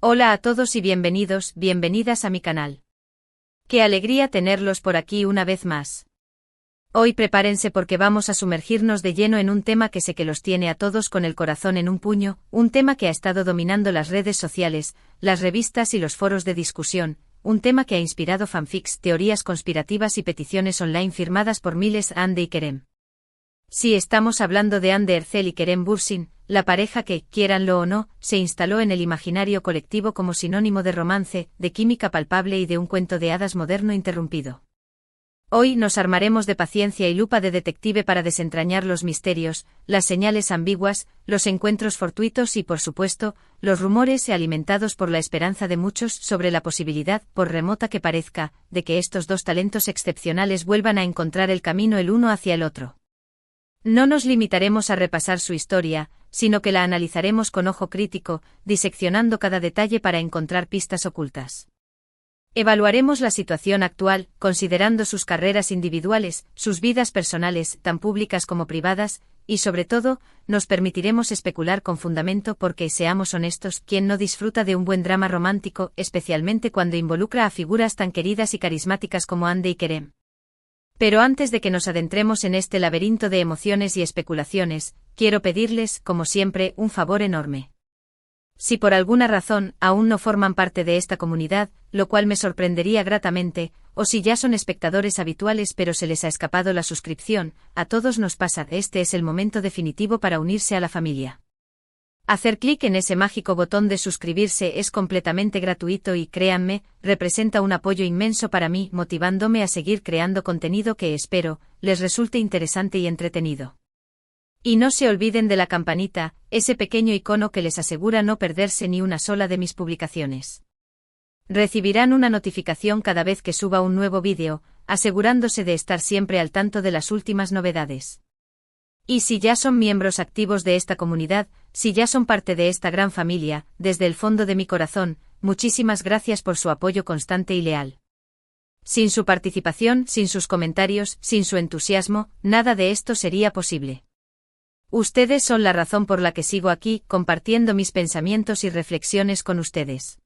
Hola a todos y bienvenidos, bienvenidas a mi canal. Qué alegría tenerlos por aquí una vez más. Hoy prepárense porque vamos a sumergirnos de lleno en un tema que sé que los tiene a todos con el corazón en un puño, un tema que ha estado dominando las redes sociales, las revistas y los foros de discusión, un tema que ha inspirado fanfics, teorías conspirativas y peticiones online firmadas por miles Hande y Kerem. Sí, estamos hablando de Hande Erçel y Kerem Bürsin, la pareja que, quiéranlo o no, se instaló en el imaginario colectivo como sinónimo de romance, de química palpable y de un cuento de hadas moderno interrumpido. Hoy nos armaremos de paciencia y lupa de detective para desentrañar los misterios, las señales ambiguas, los encuentros fortuitos y, por supuesto, los rumores alimentados por la esperanza de muchos sobre la posibilidad, por remota que parezca, de que estos dos talentos excepcionales vuelvan a encontrar el camino el uno hacia el otro. No nos limitaremos a repasar su historia, sino que la analizaremos con ojo crítico, diseccionando cada detalle para encontrar pistas ocultas. Evaluaremos la situación actual, considerando sus carreras individuales, sus vidas personales, tan públicas como privadas, y sobre todo, nos permitiremos especular con fundamento porque, seamos honestos, ¿quién no disfruta de un buen drama romántico, especialmente cuando involucra a figuras tan queridas y carismáticas como Hande y Kerem? Pero antes de que nos adentremos en este laberinto de emociones y especulaciones, quiero pedirles, como siempre, un favor enorme. Si por alguna razón aún no forman parte de esta comunidad, lo cual me sorprendería gratamente, o si ya son espectadores habituales pero se les ha escapado la suscripción, a todos nos pasa, este es el momento definitivo para unirse a la familia. Hacer clic en ese mágico botón de suscribirse es completamente gratuito y, créanme, representa un apoyo inmenso para mí, motivándome a seguir creando contenido que espero les resulte interesante y entretenido. Y no se olviden de la campanita, ese pequeño icono que les asegura no perderse ni una sola de mis publicaciones. Recibirán una notificación cada vez que suba un nuevo vídeo, asegurándose de estar siempre al tanto de las últimas novedades. Y si ya son miembros activos de esta comunidad, si ya son parte de esta gran familia, desde el fondo de mi corazón, muchísimas gracias por su apoyo constante y leal. Sin su participación, sin sus comentarios, sin su entusiasmo, nada de esto sería posible. Ustedes son la razón por la que sigo aquí, compartiendo mis pensamientos y reflexiones con ustedes.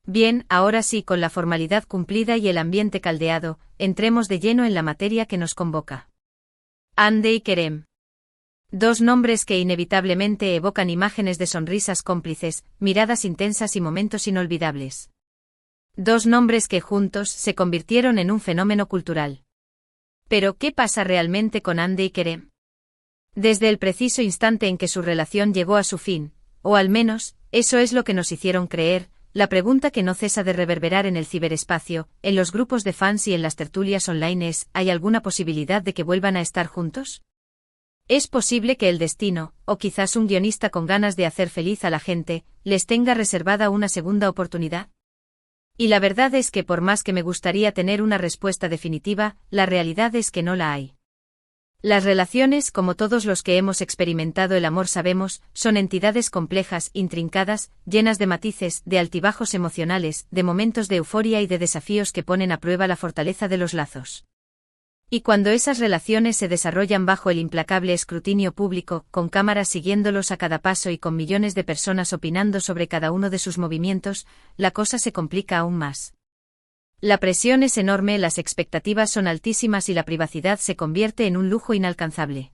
Bien, ahora sí, con la formalidad cumplida y el ambiente caldeado, entremos de lleno en la materia que nos convoca. Hande y Kerem. Dos nombres que inevitablemente evocan imágenes de sonrisas cómplices, miradas intensas y momentos inolvidables. Dos nombres que juntos se convirtieron en un fenómeno cultural. Pero, ¿qué pasa realmente con Hande y Kerem? Desde el preciso instante en que su relación llegó a su fin, o al menos, eso es lo que nos hicieron creer, la pregunta que no cesa de reverberar en el ciberespacio, en los grupos de fans y en las tertulias online es, ¿hay alguna posibilidad de que vuelvan a estar juntos? ¿Es posible que el destino, o quizás un guionista con ganas de hacer feliz a la gente, les tenga reservada una segunda oportunidad? Y la verdad es que por más que me gustaría tener una respuesta definitiva, la realidad es que no la hay. Las relaciones, como todos los que hemos experimentado el amor sabemos, son entidades complejas, intrincadas, llenas de matices, de altibajos emocionales, de momentos de euforia y de desafíos que ponen a prueba la fortaleza de los lazos. Y cuando esas relaciones se desarrollan bajo el implacable escrutinio público, con cámaras siguiéndolos a cada paso y con millones de personas opinando sobre cada uno de sus movimientos, la cosa se complica aún más. La presión es enorme, las expectativas son altísimas y la privacidad se convierte en un lujo inalcanzable.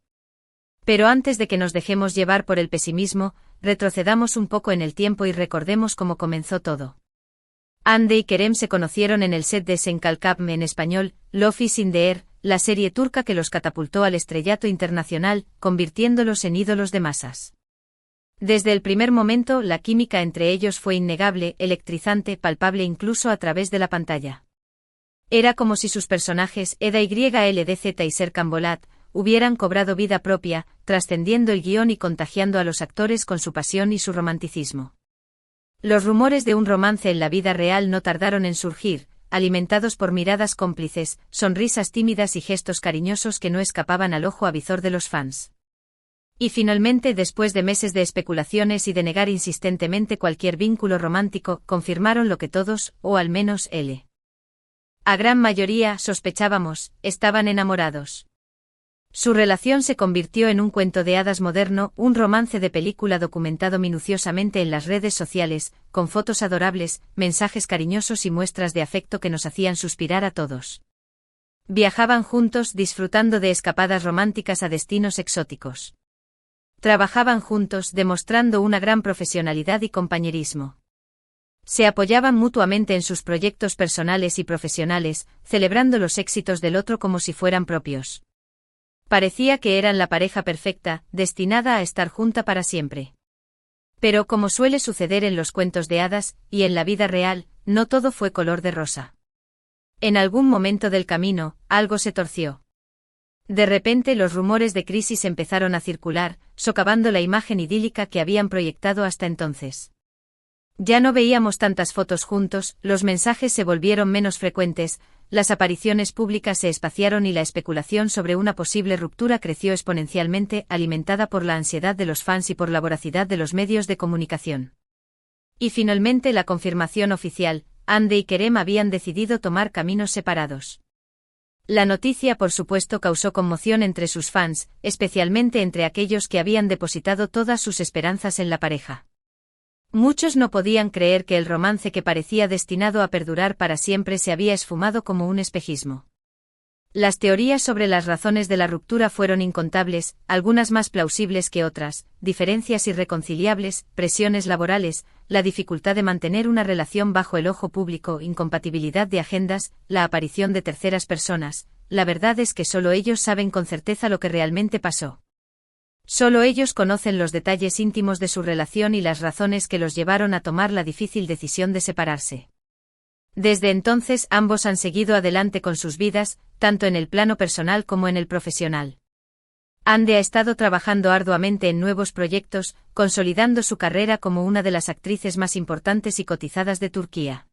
Pero antes de que nos dejemos llevar por el pesimismo, retrocedamos un poco en el tiempo y recordemos cómo comenzó todo. Hande y Kerem se conocieron en el set de Sen Kalkam, en español, Love is in the Air, la serie turca que los catapultó al estrellato internacional, convirtiéndolos en ídolos de masas. Desde el primer momento, la química entre ellos fue innegable, electrizante, palpable incluso a través de la pantalla. Era como si sus personajes, Eda YLDZ y Serkan Bolat, hubieran cobrado vida propia, trascendiendo el guión y contagiando a los actores con su pasión y su romanticismo. Los rumores de un romance en la vida real no tardaron en surgir, alimentados por miradas cómplices, sonrisas tímidas y gestos cariñosos que no escapaban al ojo avizor de los fans. Y finalmente, después de meses de especulaciones y de negar insistentemente cualquier vínculo romántico, confirmaron lo que todos, o al menos él, a gran mayoría, sospechábamos, estaban enamorados. Su relación se convirtió en un cuento de hadas moderno, un romance de película documentado minuciosamente en las redes sociales, con fotos adorables, mensajes cariñosos y muestras de afecto que nos hacían suspirar a todos. Viajaban juntos disfrutando de escapadas románticas a destinos exóticos. Trabajaban juntos demostrando una gran profesionalidad y compañerismo. Se apoyaban mutuamente en sus proyectos personales y profesionales, celebrando los éxitos del otro como si fueran propios. Parecía que eran la pareja perfecta, destinada a estar junta para siempre. Pero como suele suceder en los cuentos de hadas, y en la vida real, no todo fue color de rosa. En algún momento del camino, algo se torció. De repente los rumores de crisis empezaron a circular, socavando la imagen idílica que habían proyectado hasta entonces. Ya no veíamos tantas fotos juntos, los mensajes se volvieron menos frecuentes, las apariciones públicas se espaciaron y la especulación sobre una posible ruptura creció exponencialmente, alimentada por la ansiedad de los fans y por la voracidad de los medios de comunicación. Y finalmente la confirmación oficial: Hande y Kerem habían decidido tomar caminos separados. La noticia, por supuesto, causó conmoción entre sus fans, especialmente entre aquellos que habían depositado todas sus esperanzas en la pareja. Muchos no podían creer que el romance que parecía destinado a perdurar para siempre se había esfumado como un espejismo. Las teorías sobre las razones de la ruptura fueron incontables, algunas más plausibles que otras: diferencias irreconciliables, presiones laborales, la dificultad de mantener una relación bajo el ojo público, incompatibilidad de agendas, la aparición de terceras personas. La verdad es que solo ellos saben con certeza lo que realmente pasó. Solo ellos conocen los detalles íntimos de su relación y las razones que los llevaron a tomar la difícil decisión de separarse. Desde entonces ambos han seguido adelante con sus vidas, tanto en el plano personal como en el profesional. Hande ha estado trabajando arduamente en nuevos proyectos, consolidando su carrera como una de las actrices más importantes y cotizadas de Turquía.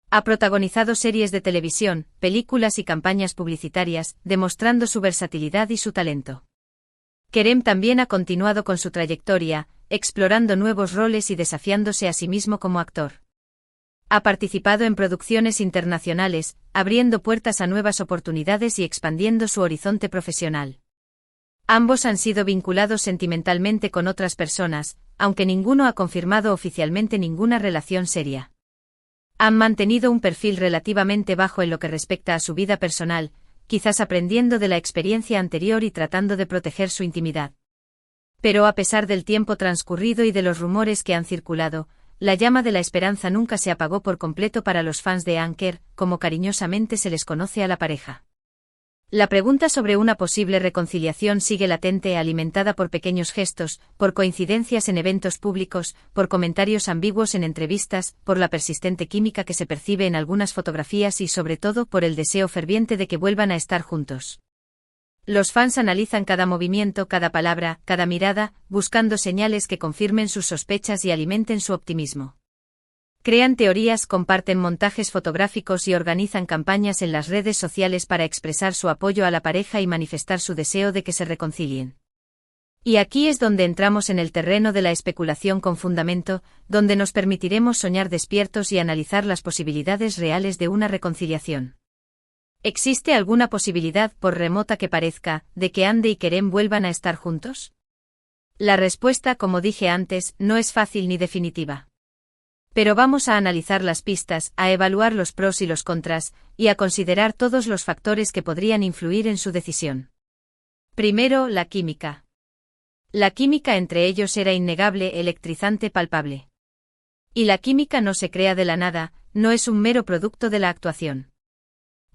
Ha protagonizado series de televisión, películas y campañas publicitarias, demostrando su versatilidad y su talento. Kerem también ha continuado con su trayectoria, explorando nuevos roles y desafiándose a sí mismo como actor. Ha participado en producciones internacionales, abriendo puertas a nuevas oportunidades y expandiendo su horizonte profesional. Ambos han sido vinculados sentimentalmente con otras personas, aunque ninguno ha confirmado oficialmente ninguna relación seria. Han mantenido un perfil relativamente bajo en lo que respecta a su vida personal, quizás aprendiendo de la experiencia anterior y tratando de proteger su intimidad. Pero a pesar del tiempo transcurrido y de los rumores que han circulado, la llama de la esperanza nunca se apagó por completo para los fans de Anker, como cariñosamente se les conoce a la pareja. La pregunta sobre una posible reconciliación sigue latente, alimentada por pequeños gestos, por coincidencias en eventos públicos, por comentarios ambiguos en entrevistas, por la persistente química que se percibe en algunas fotografías y sobre todo por el deseo ferviente de que vuelvan a estar juntos. Los fans analizan cada movimiento, cada palabra, cada mirada, buscando señales que confirmen sus sospechas y alimenten su optimismo. Crean teorías, comparten montajes fotográficos y organizan campañas en las redes sociales para expresar su apoyo a la pareja y manifestar su deseo de que se reconcilien. Y aquí es donde entramos en el terreno de la especulación con fundamento, donde nos permitiremos soñar despiertos y analizar las posibilidades reales de una reconciliación. ¿Existe alguna posibilidad, por remota que parezca, de que Hande y Kerem vuelvan a estar juntos? La respuesta, como dije antes, no es fácil ni definitiva. Pero vamos a analizar las pistas, a evaluar los pros y los contras, y a considerar todos los factores que podrían influir en su decisión. Primero, la química. La química entre ellos era innegable, electrizante, palpable. Y la química no se crea de la nada, no es un mero producto de la actuación.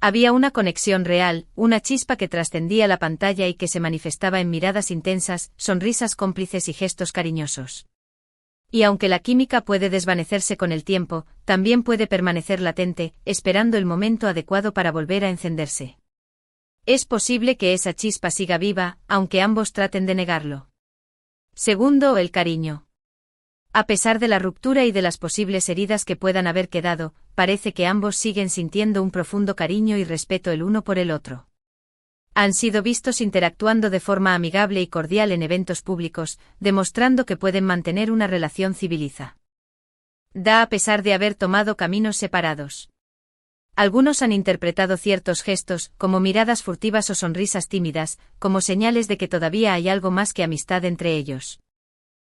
Había una conexión real, una chispa que trascendía la pantalla y que se manifestaba en miradas intensas, sonrisas cómplices y gestos cariñosos. Y aunque la química puede desvanecerse con el tiempo, también puede permanecer latente, esperando el momento adecuado para volver a encenderse. Es posible que esa chispa siga viva, aunque ambos traten de negarlo. Segundo, el cariño. A pesar de la ruptura y de las posibles heridas que puedan haber quedado, parece que ambos siguen sintiendo un profundo cariño y respeto el uno por el otro. Han sido vistos interactuando de forma amigable y cordial en eventos públicos, demostrando que pueden mantener una relación civilizada. A pesar de haber tomado caminos separados. Algunos han interpretado ciertos gestos, como miradas furtivas o sonrisas tímidas, como señales de que todavía hay algo más que amistad entre ellos.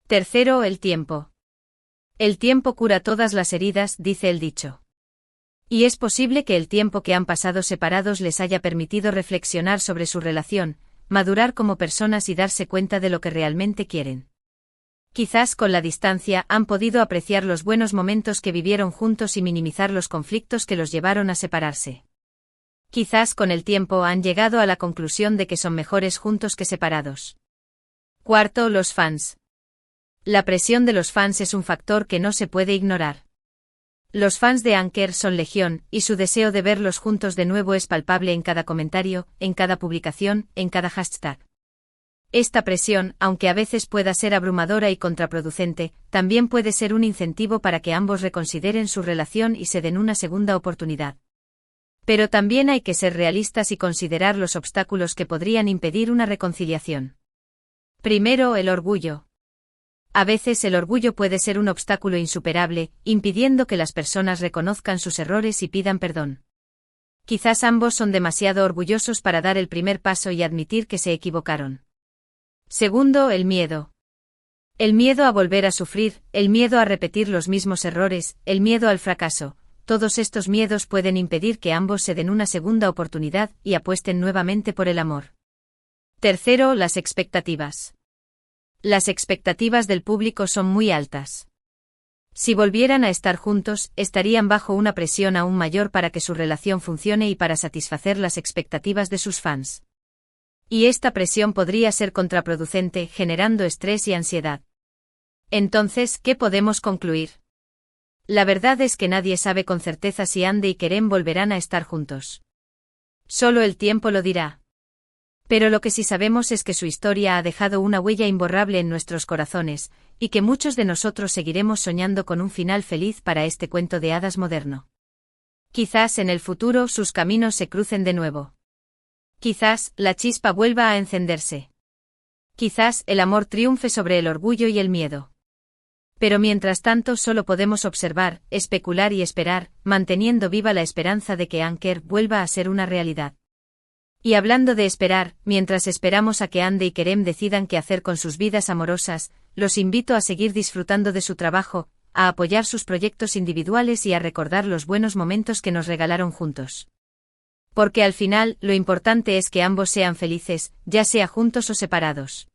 Tercero, el tiempo. El tiempo cura todas las heridas, dice el dicho. Y es posible que el tiempo que han pasado separados les haya permitido reflexionar sobre su relación, madurar como personas y darse cuenta de lo que realmente quieren. Quizás con la distancia han podido apreciar los buenos momentos que vivieron juntos y minimizar los conflictos que los llevaron a separarse. Quizás con el tiempo han llegado a la conclusión de que son mejores juntos que separados. Cuarto, los fans. La presión de los fans es un factor que no se puede ignorar. Los fans de Anker son legión, y su deseo de verlos juntos de nuevo es palpable en cada comentario, en cada publicación, en cada hashtag. Esta presión, aunque a veces pueda ser abrumadora y contraproducente, también puede ser un incentivo para que ambos reconsideren su relación y se den una segunda oportunidad. Pero también hay que ser realistas y considerar los obstáculos que podrían impedir una reconciliación. Primero, el orgullo. A veces el orgullo puede ser un obstáculo insuperable, impidiendo que las personas reconozcan sus errores y pidan perdón. Quizás ambos son demasiado orgullosos para dar el primer paso y admitir que se equivocaron. Segundo, el miedo. El miedo a volver a sufrir, el miedo a repetir los mismos errores, el miedo al fracaso, todos estos miedos pueden impedir que ambos se den una segunda oportunidad y apuesten nuevamente por el amor. Tercero, las expectativas. Las expectativas del público son muy altas. Si volvieran a estar juntos, estarían bajo una presión aún mayor para que su relación funcione y para satisfacer las expectativas de sus fans. Y esta presión podría ser contraproducente, generando estrés y ansiedad. Entonces, ¿qué podemos concluir? La verdad es que nadie sabe con certeza si Andy y Kerem volverán a estar juntos. Solo el tiempo lo dirá. Pero lo que sí sabemos es que su historia ha dejado una huella imborrable en nuestros corazones, y que muchos de nosotros seguiremos soñando con un final feliz para este cuento de hadas moderno. Quizás en el futuro sus caminos se crucen de nuevo. Quizás la chispa vuelva a encenderse. Quizás el amor triunfe sobre el orgullo y el miedo. Pero mientras tanto solo podemos observar, especular y esperar, manteniendo viva la esperanza de que Anker vuelva a ser una realidad. Y hablando de esperar, mientras esperamos a que Andy y Kerem decidan qué hacer con sus vidas amorosas, los invito a seguir disfrutando de su trabajo, a apoyar sus proyectos individuales y a recordar los buenos momentos que nos regalaron juntos. Porque al final, lo importante es que ambos sean felices, ya sea juntos o separados.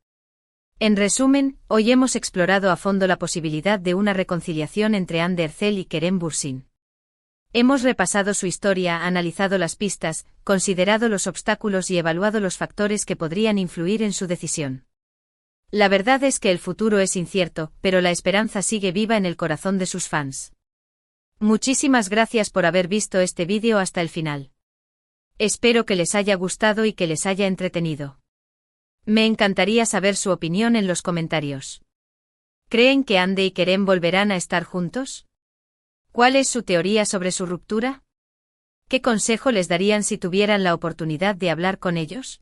En resumen, hoy hemos explorado a fondo la posibilidad de una reconciliación entre Andy Ercel y Kerem Bürsin. Hemos repasado su historia, analizado las pistas, considerado los obstáculos y evaluado los factores que podrían influir en su decisión. La verdad es que el futuro es incierto, pero la esperanza sigue viva en el corazón de sus fans. Muchísimas gracias por haber visto este vídeo hasta el final. Espero que les haya gustado y que les haya entretenido. Me encantaría saber su opinión en los comentarios. ¿Creen que Andy y Kerem volverán a estar juntos? ¿Cuál es su teoría sobre su ruptura? ¿Qué consejo les darían si tuvieran la oportunidad de hablar con ellos?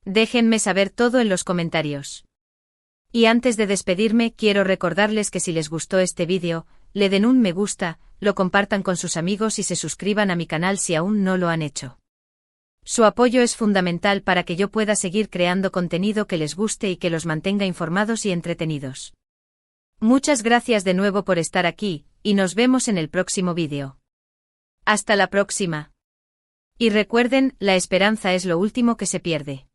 Déjenme saber todo en los comentarios. Y antes de despedirme, quiero recordarles que si les gustó este vídeo, le den un me gusta, lo compartan con sus amigos y se suscriban a mi canal si aún no lo han hecho. Su apoyo es fundamental para que yo pueda seguir creando contenido que les guste y que los mantenga informados y entretenidos. Muchas gracias de nuevo por estar aquí, y nos vemos en el próximo vídeo. Hasta la próxima. Y recuerden, la esperanza es lo último que se pierde.